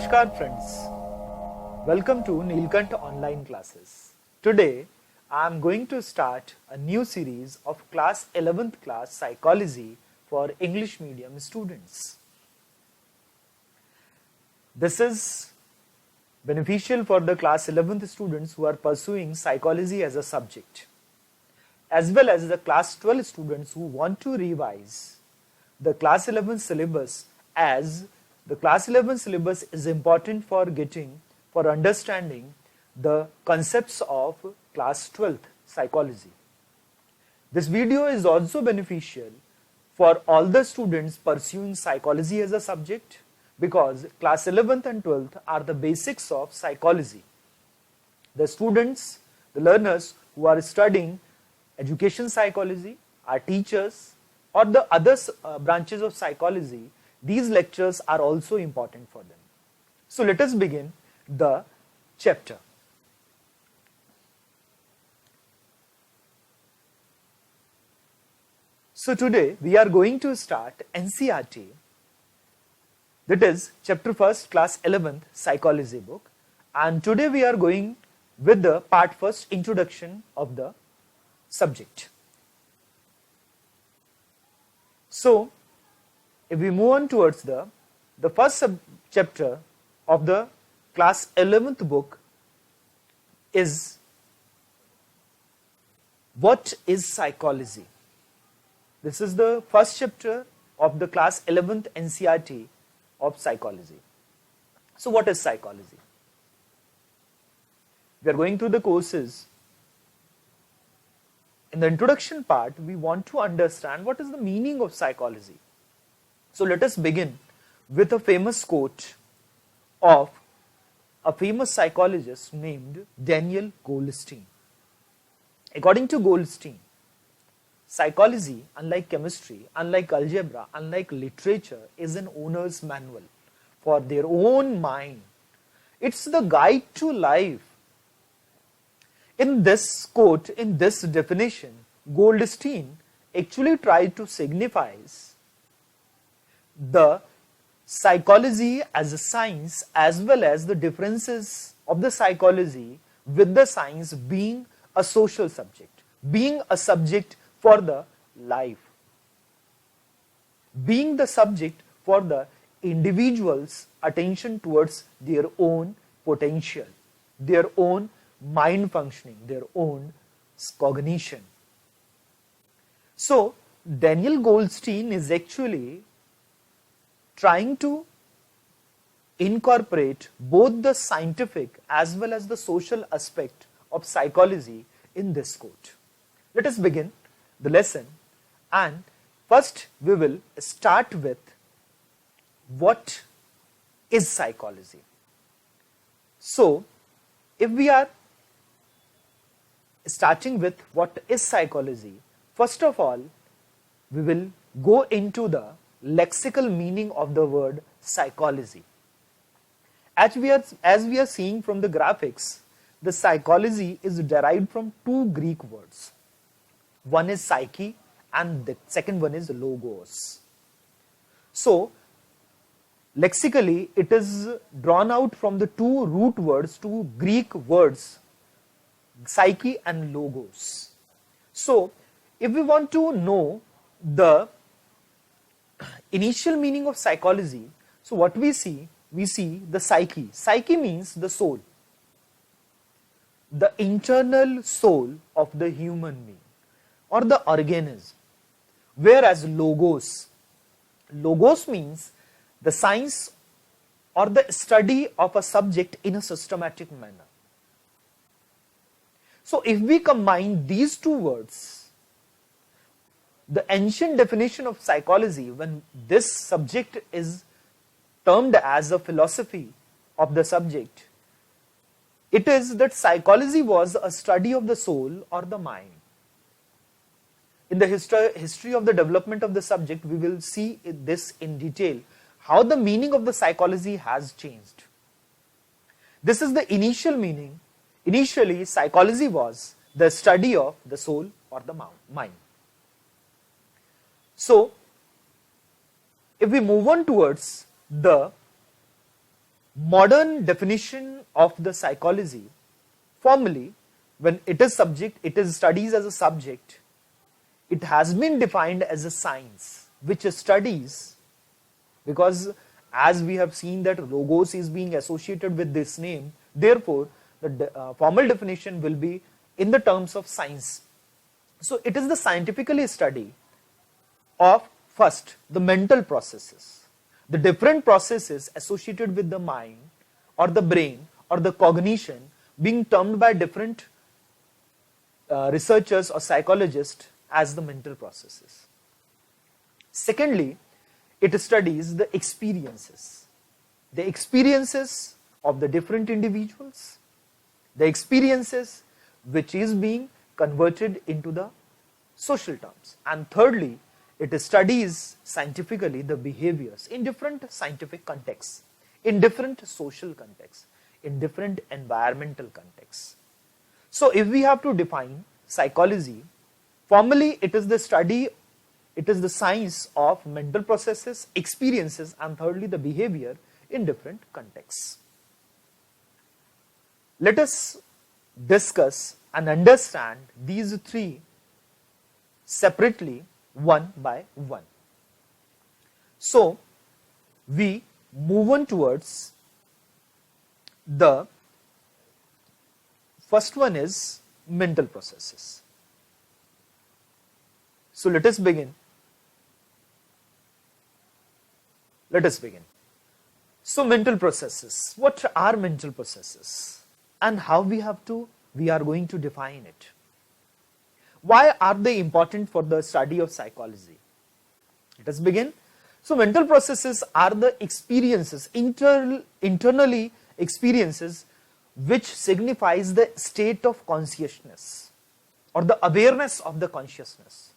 Namaskar friends, welcome to Neelkanth online classes. Today I am going to start a new series of class 11th class psychology for English medium students. This is beneficial for the class 11th students who are pursuing psychology as a subject, as well as the class 12 students who want to revise the class 11 syllabus, as the class 11 syllabus is important for understanding the concepts of class 12th psychology. This video is also beneficial for all the students pursuing psychology as a subject, because class 11th and 12th are the basics of psychology. The students, the learners who are studying education psychology, our teachers, or the other branches of psychology, these lectures are also important for them. So let us begin the chapter. So today we are going to start NCERT, that is chapter 1st class 11th psychology book, and today we are going with the part 1st introduction of the subject. So if we move on towards the first chapter of the class 11th book is what is psychology. This is the first chapter of the class 11th NCERT of psychology. So what is psychology? We are going through the courses. In the introduction part, we want to understand what is the meaning of psychology. So let us begin with a famous quote of a famous psychologist named Daniel Goldstein. According to Goldstein, psychology, unlike chemistry, unlike algebra, unlike literature, is an owner's manual for their own mind. It's the guide to life. In this quote, in this definition, Goldstein actually tried to signify the psychology as a science, as well as the differences of the psychology with the science being a social subject, being a subject for the life, being the subject for the individual's attention towards their own potential, their own mind functioning, their own cognition. So Daniel Goldstein is actually trying to incorporate both the scientific as well as the social aspect of psychology in this quote. Let us begin the lesson, and first we will start with what is psychology. So if we are starting with what is psychology, first of all we will go into the lexical meaning of the word psychology. As we are seeing from the graphics, the psychology is derived from two Greek words. One is psyche and the second one is logos. So lexically it is drawn out from the two root words, two Greek words, psyche and logos. So if we want to know the initial meaning of psychology, so what we see the psyche. Psyche means the soul, the internal soul of the human being or the organism. Whereas logos means the science or the study of a subject in a systematic manner. So if we combine these two words, the ancient definition of psychology, when this subject is termed as a philosophy of the subject, it is that psychology was a study of the soul or the mind. In the history of the development of the subject, we will see this in detail, how the meaning of the psychology has changed. This is the initial meaning. Initially, psychology was the study of the soul or the mind. So if we move on towards the modern definition of the psychology, formally, when it is studies as a subject, it has been defined as a science which studies, because as we have seen that logos is being associated with this name, therefore the formal definition will be in the terms of science. So it is the scientifically study of first the mental processes, the different processes associated with the mind or the brain or the cognition being termed by different researchers or psychologists as the mental processes. Secondly, it studies the experiences of the different individuals, the experiences which is being converted into the social terms. And thirdly, it studies scientifically the behaviors in different scientific contexts, in different social contexts, in different environmental contexts. So if we have to define psychology, formally it is the science of mental processes, experiences, and thirdly the behavior in different contexts. Let us discuss and understand these three separately, one by one. So we move on towards the first one is mental processes. So let us begin. So mental processes. What are mental processes and how we are going to define it? Why are they important for the study of psychology? Let us begin. So mental processes are the experiences, internally experiences which signifies the state of consciousness or the awareness of the consciousness.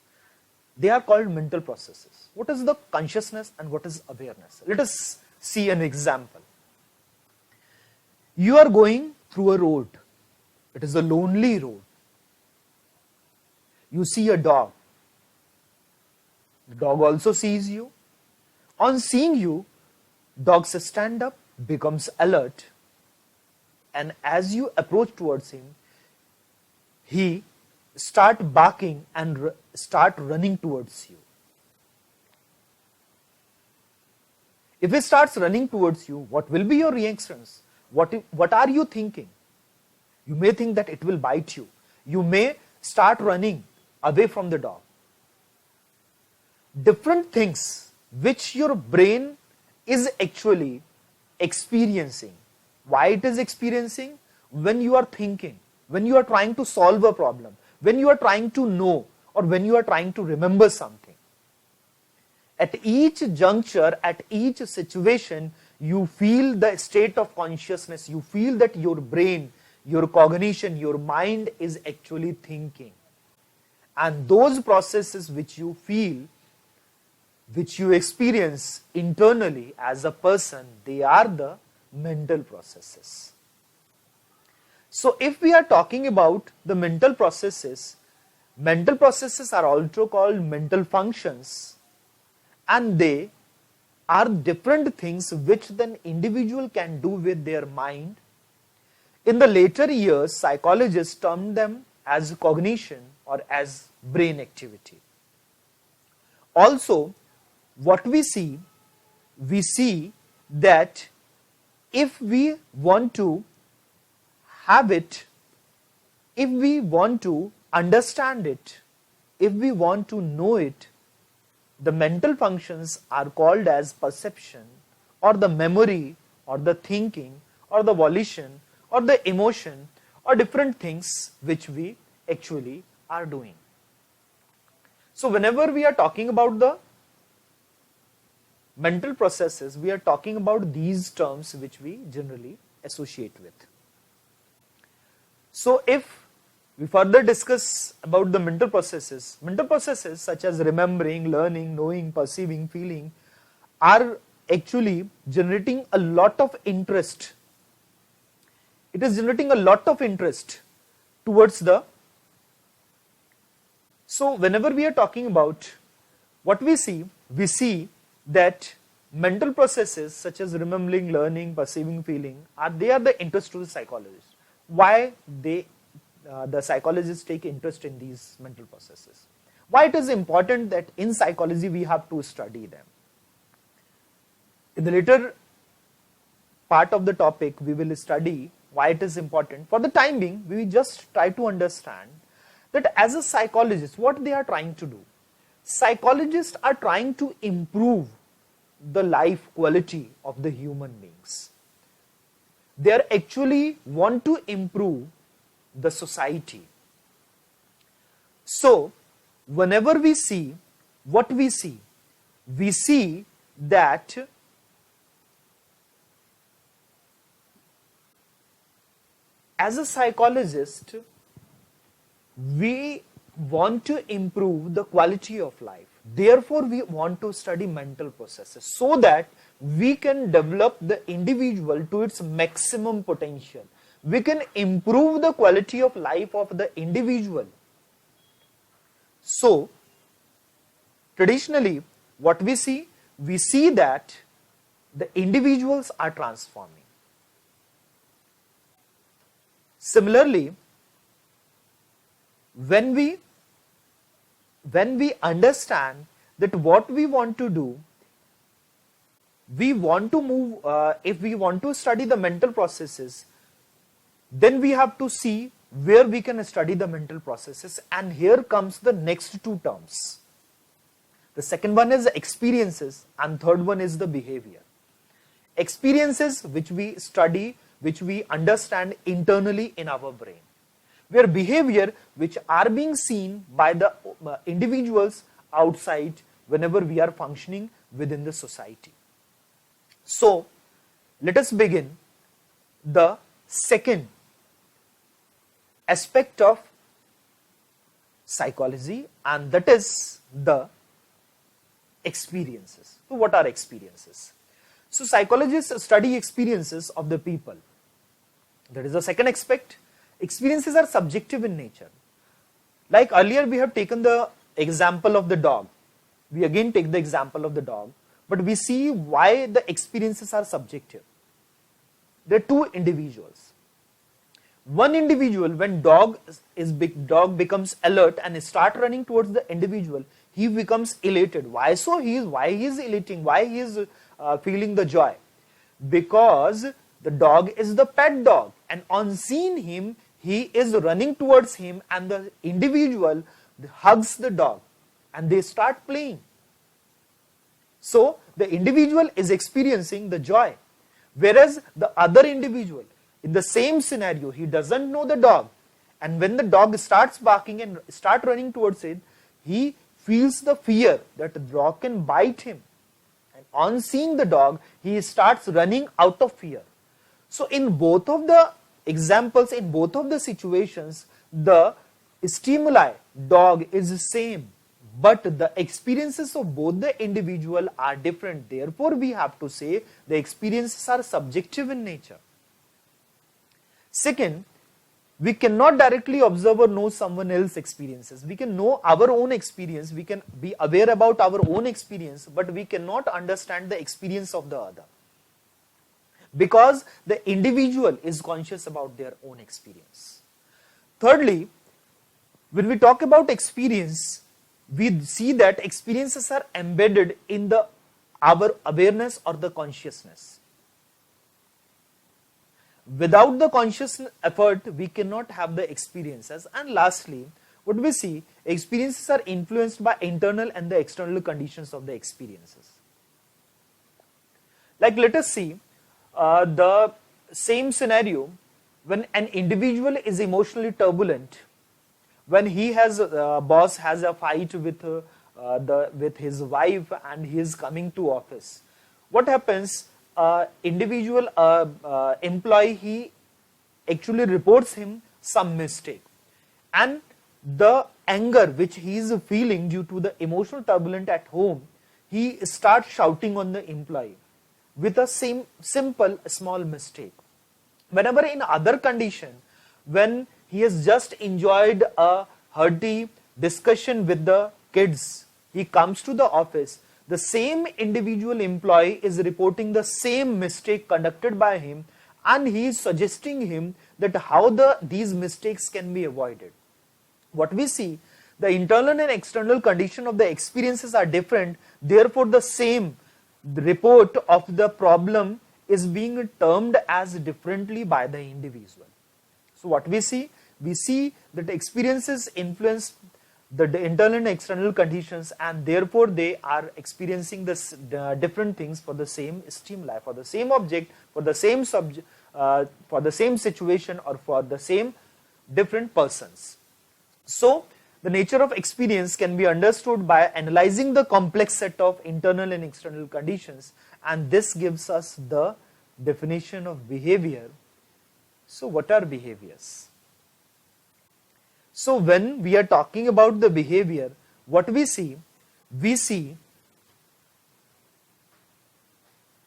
They are called mental processes. What is the consciousness and what is awareness? Let us see an example. You are going through a road. It is a lonely road. You see a dog. The dog also sees you. On seeing you, dogs stand up, becomes alert, and as you approach towards him, he start barking and start running towards you. If he starts running towards you, what will be your reactions? What are you thinking? You may think that it will bite you. You may start running away from the dog. Different things which your brain is actually experiencing. Why it is experiencing? When you are thinking, when you are trying to solve a problem, when you are trying to know, or when you are trying to remember something. At each juncture, at each situation, you feel the state of consciousness. You feel that your brain, your cognition, your mind is actually thinking. And those processes which you feel, which you experience internally as a person, they are the mental processes. So if we are talking about the mental processes are also called mental functions, and they are different things which an individual can do with their mind. In the later years, psychologists termed them as cognition or as brain activity. Also, what we see that if we want to have it, if we want to understand it, if we want to know it, the mental functions are called as perception or the memory or the thinking or the volition or the emotion or different things which we actually are doing. So whenever we are talking about the mental processes, we are talking about these terms which we generally associate with. So if we further discuss about the mental processes such as remembering, learning, knowing, perceiving, feeling are actually generating a lot of interest. It is generating a lot of interest towards the. So whenever we are talking about what we see that mental processes such as remembering, learning, perceiving, feeling they are the interest to the psychologist. Why the psychologists take interest in these mental processes? Why it is important that in psychology we have to study them? In the later part of the topic we will study why it is important. For the time being, we just try to understand that as a psychologist, what they are trying to do. Psychologists are trying to improve the life quality of the human beings. They are actually want to improve the society. So, whenever we see what we see that as a psychologist, we want to improve the quality of life. Therefore, we want to study mental processes so that we can develop the individual to its maximum potential. We can improve the quality of life of the individual. So, traditionally, what we see that the individuals are transforming. Similarly, when we understand that what we want to do, we want to move, if we want to study the mental processes, then we have to see where we can study the mental processes, and here comes the next two terms. The second one is experiences and third one is the behavior. Experiences which we study, which we understand internally in our brain, where behavior which are being seen by the individuals outside whenever we are functioning within the society. So, let us begin the second aspect of psychology, and that is the experiences. So, what are experiences? So, psychologists study experiences of the people. That is the second aspect. Experiences are subjective in nature. Like earlier we have taken the example of the dog. We again take the example of the dog, but we see why the experiences are subjective. There are two individuals. One individual, when dog becomes alert and start running towards the individual, he becomes elated. Why so? Why he is elating? Why he is feeling the joy? Because the dog is the pet dog, and on seeing him, he is running towards him, and the individual hugs the dog and they start playing. So the individual is experiencing the joy, whereas the other individual in the same scenario, he doesn't know the dog, and when the dog starts barking and start running towards it, he feels the fear that the dog can bite him, and on seeing the dog, he starts running out of fear. So in both of the examples, in both of the situations, the stimuli, dog, is the same, but the experiences of both the individual are different. Therefore, we have to say the experiences are subjective in nature. Second, we cannot directly observe or know someone else's experiences. We can know our own experience, we can be aware about our own experience, but we cannot understand the experience of the other, because the individual is conscious about their own experience. Thirdly, when we talk about experience, we see that experiences are embedded in our awareness or the consciousness. Without the conscious effort, we cannot have the experiences. And lastly, what we see, experiences are influenced by internal and the external conditions of the experiences. Like let us see the same scenario when an individual is emotionally turbulent, when he has boss has a fight with his wife and he is coming to office. What happens? Individual employee, he actually reports him some mistake, and the anger which he is feeling due to the emotional turbulence at home, he starts shouting on the employee with a simple small mistake. Whenever in other condition, when he has just enjoyed a hearty discussion with the kids, he comes to the office, the same individual employee is reporting the same mistake conducted by him, and he is suggesting him that how these mistakes can be avoided. What we see, the internal and external condition of the experiences are different, therefore the same report of the problem is being termed as differently by the individual. So what we see that experiences influence the internal and external conditions, and therefore they are experiencing this different things for the same stimuli, for the same object, for the same subject, for the same situation, or for the same different persons. So the nature of experience can be understood by analyzing the complex set of internal and external conditions, and this gives us the definition of behavior. So what are behaviors? So when we are talking about the behavior, what we see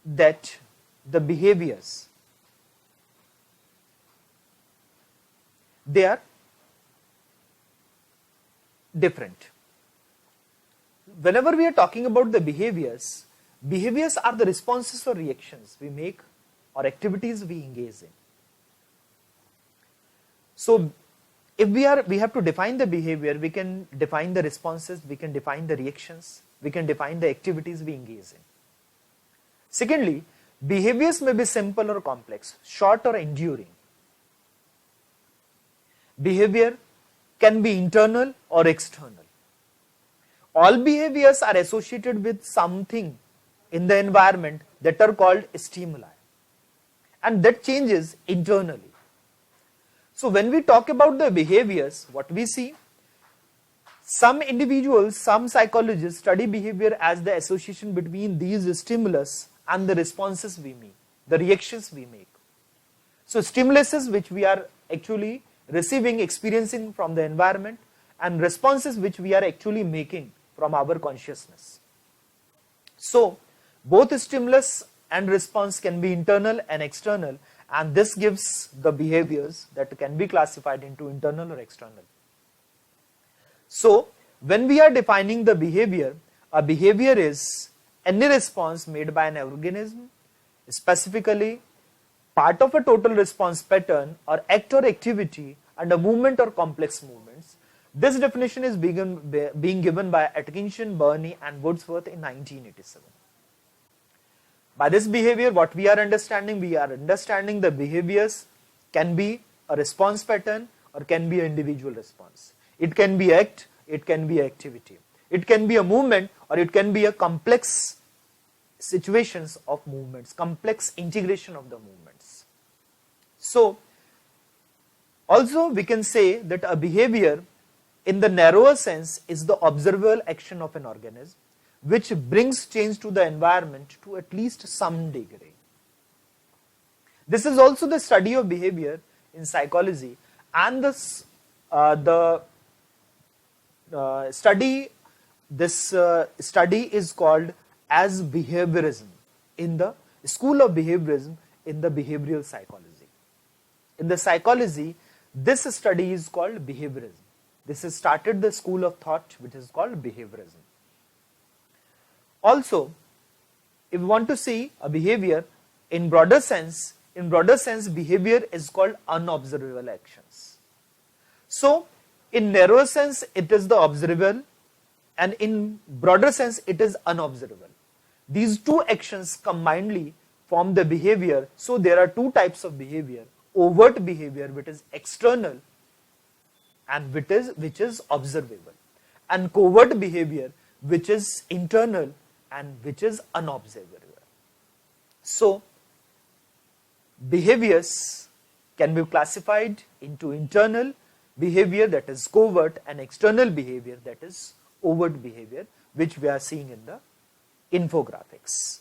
that the behaviors, they are different. Whenever we are talking about the behaviors are the responses or reactions we make or activities we engage in. So if we have to define the behavior, we can define the responses, we can define the reactions, we can define the activities we engage in. Secondly, behaviors may be simple or complex, short or enduring. Behavior can be internal or external. All behaviors are associated with something in the environment that are called stimuli, and that changes internally. So when we talk about the behaviors, what we see, some individuals, some psychologists study behavior as the association between these stimulus and the responses we make, the reactions we make. So stimuluses which we are actually receiving, experiencing from the environment, and responses which we are actually making from our consciousness. So both stimulus and response can be internal and external, and this gives the behaviors that can be classified into internal or external. So when we are defining the behavior, a behavior is any response made by an organism, specifically part of a total response pattern or act or activity and a movement or complex movements. This definition is being given by Atkinson, Burney and Wordsworth in 1987. By this behavior, what we are understanding the behaviors can be a response pattern or can be an individual response. It can be act, it can be activity. It can be a movement or it can be a complex situations of movements, complex integration of the movements. So also we can say that a behavior in the narrower sense is the observable action of an organism which brings change to the environment to at least some degree. This is also the study of behavior in psychology, and this study is called as behaviorism in the school of behaviorism in the behavioral psychology. In the psychology, this study is called behaviorism. This has started the school of thought which is called behaviorism. Also, if we want to see a behavior in broader sense, behavior is called unobservable actions. So in narrower sense it is the observable, and in broader sense it is unobservable. These two actions combinedly form the behavior. So there are two types of behavior: overt behavior, which is external and which is observable, and covert behavior, which is internal and which is unobservable. So behaviors can be classified into internal behavior, that is covert, and external behavior, that is overt behavior, which we are seeing in the infographics.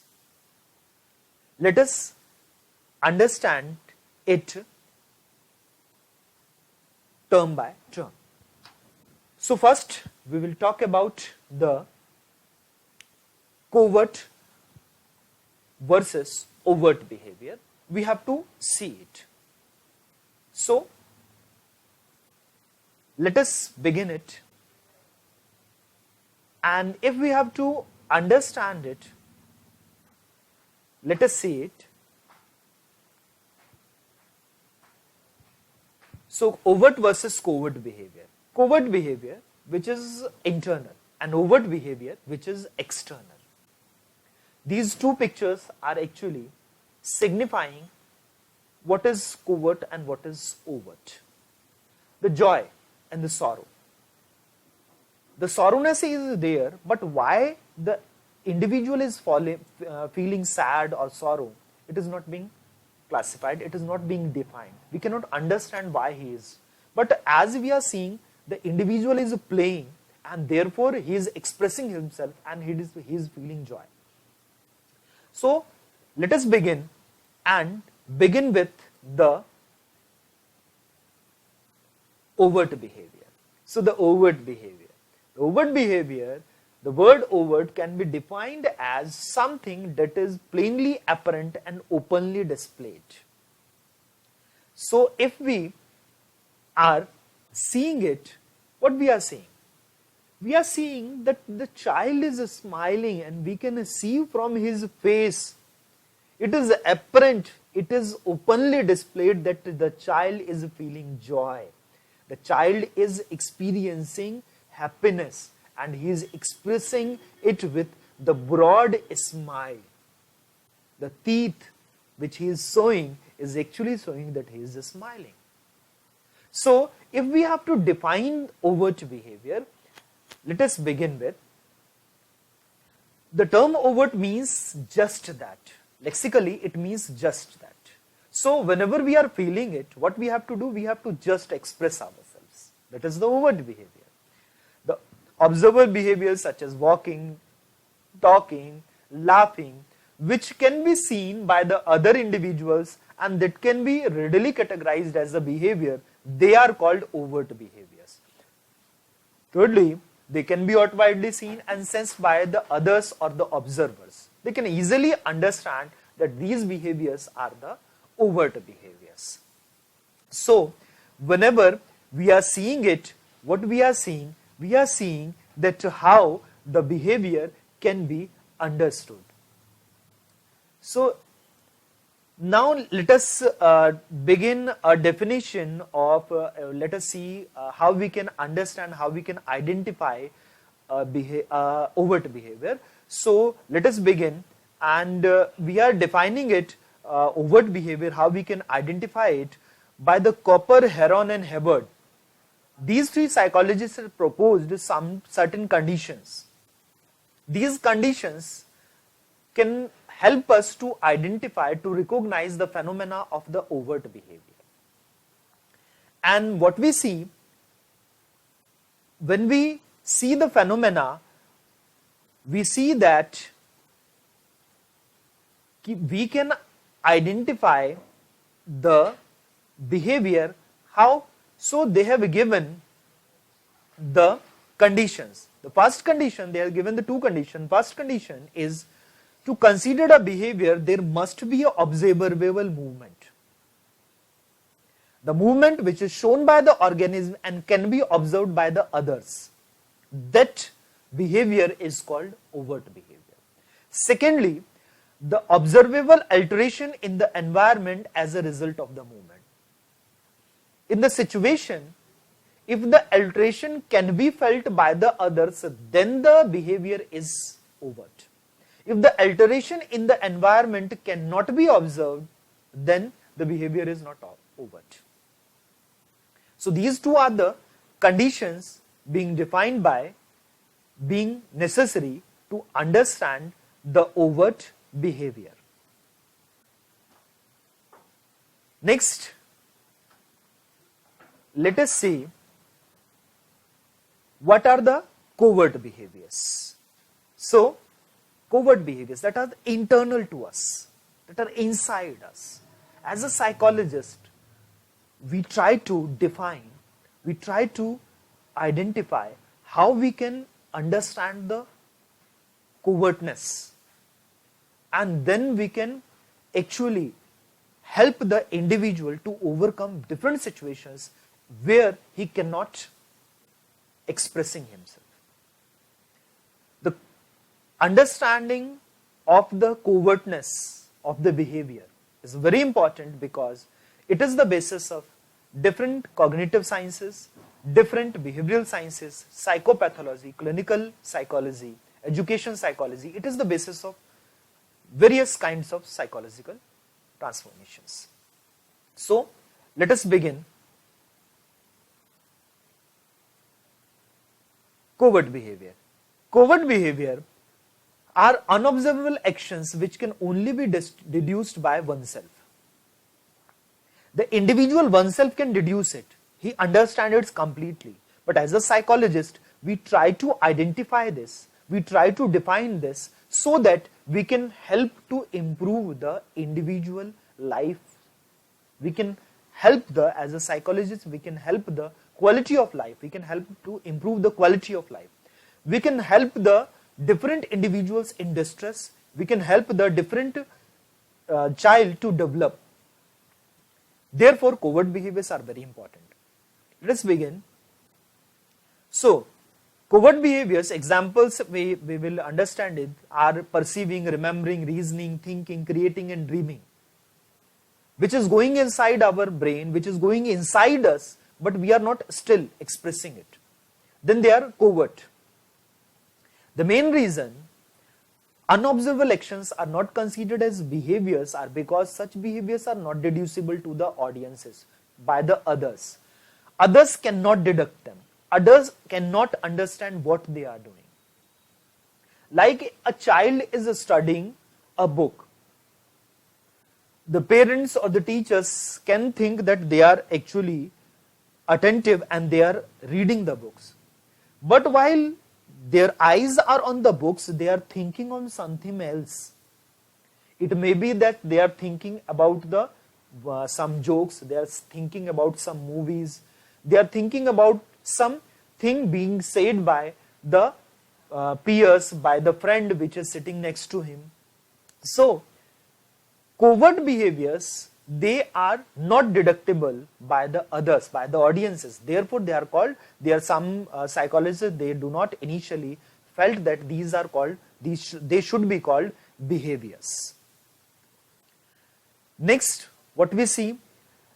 Let us understand it term by term. So first we will talk about the covert versus overt behavior. We have to see it. So let us begin it. And if we have to understand it, let us see it. So overt versus covert behavior. Covert behavior, which is internal, and overt behavior, which is external. These two pictures are actually signifying what is covert and what is overt. The joy and the sorrow. The sorrowness is there, but why the individual is feeling sad or sorrow, it is not being classified, it is not being defined. We cannot understand why he is. But as we are seeing, the individual is playing and therefore he is expressing himself and he is feeling joy. So let us begin with the overt behavior. So the overt behavior. The overt behavior, the word overt can be defined as something that is plainly apparent and openly displayed. So if we are seeing it, what we are seeing? We are seeing that the child is smiling and we can see from his face, it is apparent, it is openly displayed that the child is feeling joy. The child is experiencing happiness and he is expressing it with the broad smile. The teeth which he is showing is actually showing that he is smiling. So if we have to define overt behavior, let us begin with the term overt means just that. Lexically, it means just that. So whenever we are feeling it, what we have to do? We have to just express ourselves. That is the overt behavior. The observable behaviors such as walking, talking, laughing, which can be seen by the other individuals and that can be readily categorized as a behavior, they are called overt behaviors. Thirdly, they can be widely seen and sensed by the others or the observers. They can easily understand that these behaviors are the overt behaviors. So, whenever we are seeing it, what we are seeing that how the behavior can be understood. So, now let us begin a definition of, let us see how we can understand, how we can identify overt behavior. So let us begin and we are defining it, overt behavior, how we can identify it by the Cooper, Heron and Hubbard. These three psychologists have proposed some certain conditions. These conditions can help us to identify, to recognize the phenomena of the overt behavior. And what we see, when we see the phenomena, we see that we can identify the behavior. How? So they have given the conditions. The first condition, they have given the two conditions. First condition is, to consider a behavior, there must be an observable movement. The movement which is shown by the organism and can be observed by the others. That behavior is called overt behavior. Secondly, the observable alteration in the environment as a result of the movement. In the situation, if the alteration can be felt by the others, then the behavior is overt. If the alteration in the environment cannot be observed, then the behavior is not overt. So these two are the conditions being defined by being necessary to understand the overt behavior. Next, let us see what are the covert behaviors. So, covert behaviors that are internal to us, that are inside us. As a psychologist, we try to define, we try to identify how we can understand the covertness, and then we can actually help the individual to overcome different situations where he cannot expressing himself. The understanding of the covertness of the behavior is very important because it is the basis of different cognitive sciences, different behavioral sciences, psychopathology, clinical psychology, education psychology. It is the basis of various kinds of psychological transformations. So, let us begin. Covert behavior. Covert behavior are unobservable actions which can only be deduced by oneself. The individual oneself can deduce it. He understands it completely. But as a psychologist, we try to identify this. We try to define this so that we can help to improve the individual life. We can help as a psychologist, we can help the quality of life. We can help to improve the quality of life. We can help the different individuals in distress. We can help the different child to develop. Therefore, covert behaviors are very important. Let us begin. So, covert behaviors, examples we will understand it are perceiving, remembering, reasoning, thinking, creating and dreaming, which is going inside our brain, which is going inside us, but we are not still expressing it. Then they are covert. The main reason unobservable actions are not considered as behaviors are because such behaviors are not deducible to the audiences by the others. Others cannot deduct them. Others cannot understand what they are doing. Like a child is studying a book. The parents or the teachers can think that they are actually attentive and they are reading the books. But while their eyes are on the books, they are thinking on something else. It may be that they are thinking about some jokes, they are thinking about some movies, they are thinking about something being said by the peers, by the friend which is sitting next to him. So, covert behaviors, they are not deductible by the others, by the audiences. Therefore, they are called, there are some psychologists, they do not initially felt that these are called, they should be called behaviors. Next, what we see?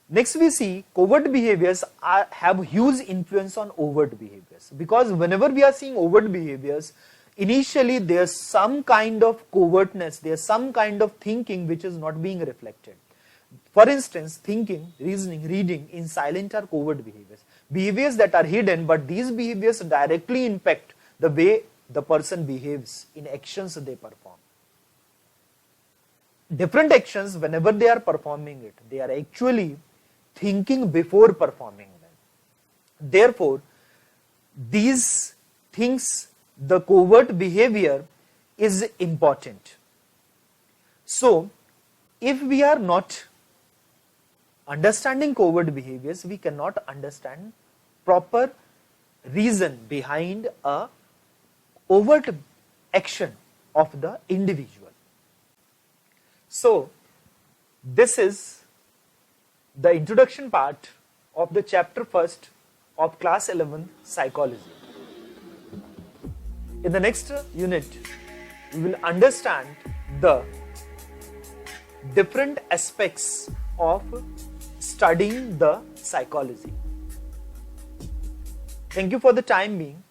Next we see covert behaviors have huge influence on overt behaviors, because whenever we are seeing overt behaviors, initially there's some kind of covertness, there's some kind of thinking which is not being reflected. For instance, thinking, reasoning, reading in silent are covert behaviors. Behaviors that are hidden, but these behaviors directly impact the way the person behaves in actions they perform. Different actions, whenever they are performing it, they are actually thinking before performing them. Therefore, these things, the covert behavior is important. So, if we are not understanding covert behaviors, we cannot understand proper reason behind a overt action of the individual. So, this is the introduction part of the chapter 1st of class 11 psychology. In the next unit, we will understand the different aspects of studying the psychology. Thank you for the time being.